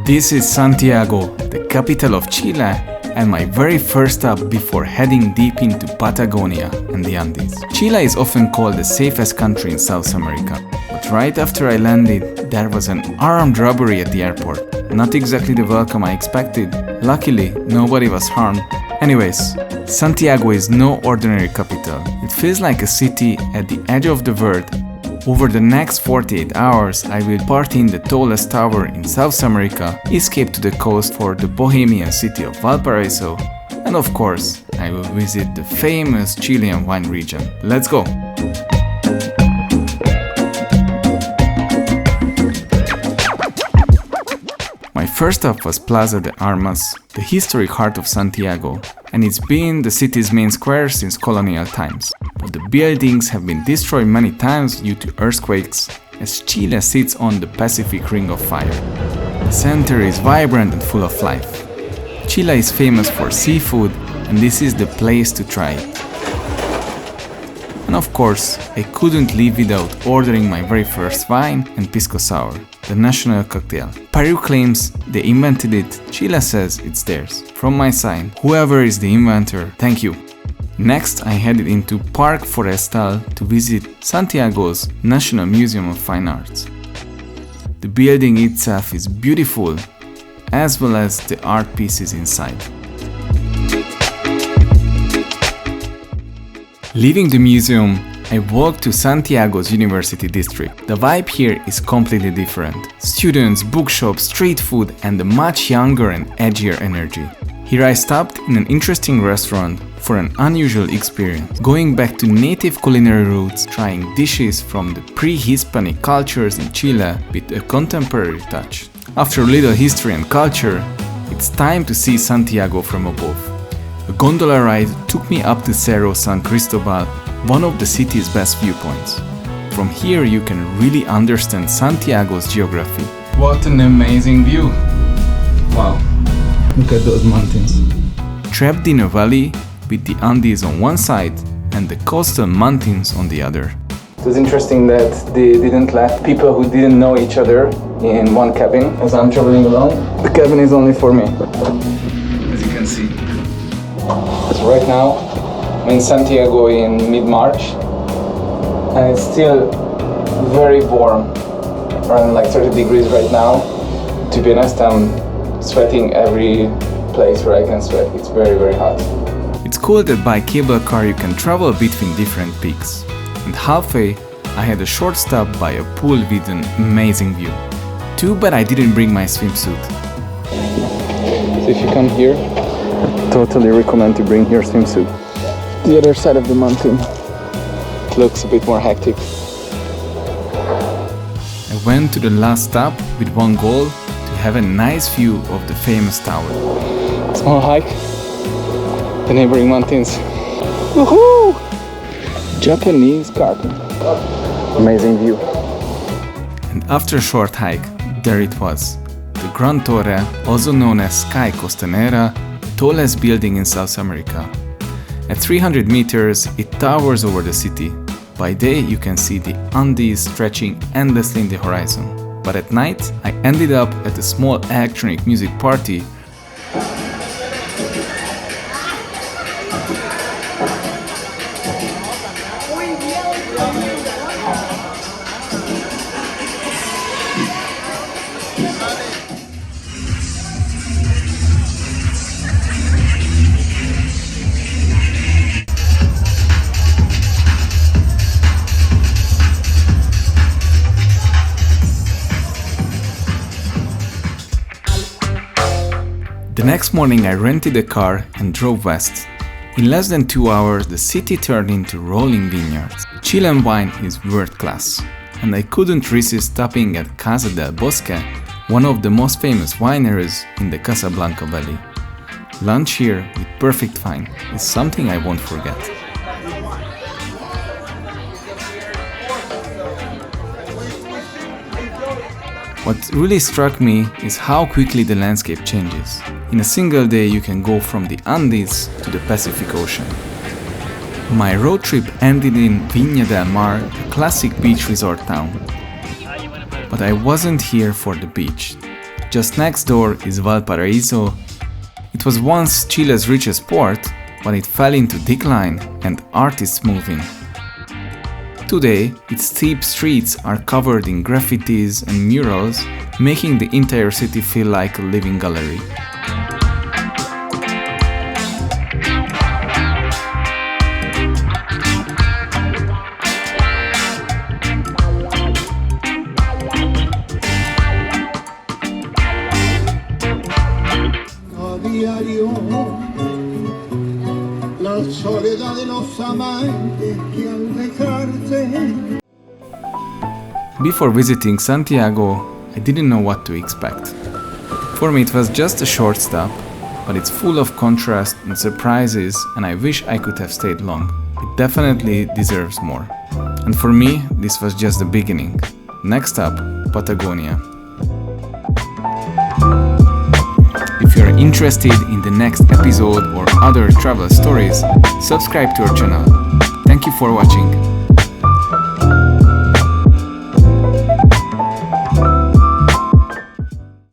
This is Santiago, the capital of Chile, and my very first stop before heading deep into Patagonia and the Andes. Chile is often called the safest country in South America, but right after I landed, there was an armed robbery at the airport. Not exactly the welcome I expected. Luckily, nobody was harmed. Anyways, Santiago is no ordinary capital. It feels like a city at the edge of the world. Over the next 48 hours, I will party in the tallest tower in South America, escape to the coast for the bohemian city of Valparaíso, and of course, I will visit the famous Chilean wine region. Let's go! My first stop was Plaza de Armas, the historic heart of Santiago, and it's been the city's main square since colonial times. But the buildings have been destroyed many times due to earthquakes, as Chile sits on the Pacific Ring of Fire. The center is vibrant and full of life. Chile is famous for seafood, and this is the place to try it. And of course, I couldn't leave without ordering my very first wine and Pisco Sour, the national cocktail. Peru claims they invented it, Chile says it's theirs. From my side, whoever is the inventor, thank you. Next, I headed into Parque Forestal to visit Santiago's National Museum of Fine Arts. The building itself is beautiful, as well as the art pieces inside. Leaving the museum, I walked to Santiago's University District. The vibe here is completely different. Students, bookshops, street food, and a much younger and edgier energy. Here I stopped in an interesting restaurant for an unusual experience, going back to native culinary roots, trying dishes from the pre-Hispanic cultures in Chile with a contemporary touch. After a little history and culture, it's time to see Santiago from above. A gondola ride took me up to Cerro San Cristóbal, one of the city's best viewpoints. From here you can really understand Santiago's geography. What an amazing view! Wow, look at those mountains. Trapped in a valley with the Andes on one side and the coastal mountains on the other. It was interesting that they didn't let people who didn't know each other in one cabin as I'm traveling alone. The cabin is only for me, as you can see. So right now I'm in Santiago in mid-March and it's still very warm, around like 30 degrees right now. To be honest, I'm sweating every place where I can sweat. It's very, very hot. It's cool that by cable car you can travel between different peaks. And halfway, I had a short stop by a pool with an amazing view. Too bad I didn't bring my swimsuit. So if you come here, I totally recommend to bring your swimsuit. The other side of the mountain, it looks a bit more hectic. I went to the last stop with one goal, to have a nice view of the famous tower. Small hike, the neighboring mountains. Woohoo! Japanese garden. Amazing view. And after a short hike, there it was. The Gran Torre, also known as Sky Costanera, the tallest building in South America. At 300 meters, it towers over the city. By day, you can see the Andes stretching endlessly in the horizon. But at night, I ended up at a small electronic music party. The next morning I rented a car and drove west. In less than 2 hours the city turned into rolling vineyards. Chilean wine is world class, and I couldn't resist stopping at Casas del Bosque, one of the most famous wineries in the Casablanca Valley. Lunch here with perfect wine is something I won't forget. What really struck me is how quickly the landscape changes. In a single day you can go from the Andes to the Pacific Ocean. My road trip ended in Viña del Mar, a classic beach resort town. But I wasn't here for the beach. Just next door is Valparaíso. It was once Chile's richest port, but it fell into decline and artists moved in. Today, its steep streets are covered in graffitis and murals, making the entire city feel like a living gallery. Before visiting Santiago, I didn't know what to expect. For me it was just a short stop, but it's full of contrast and surprises, and I wish I could have stayed long. It definitely deserves more. And for me, this was just the beginning. Next up, Patagonia. If you're interested in the next episode or other travel stories, subscribe to our channel. Thank you for watching.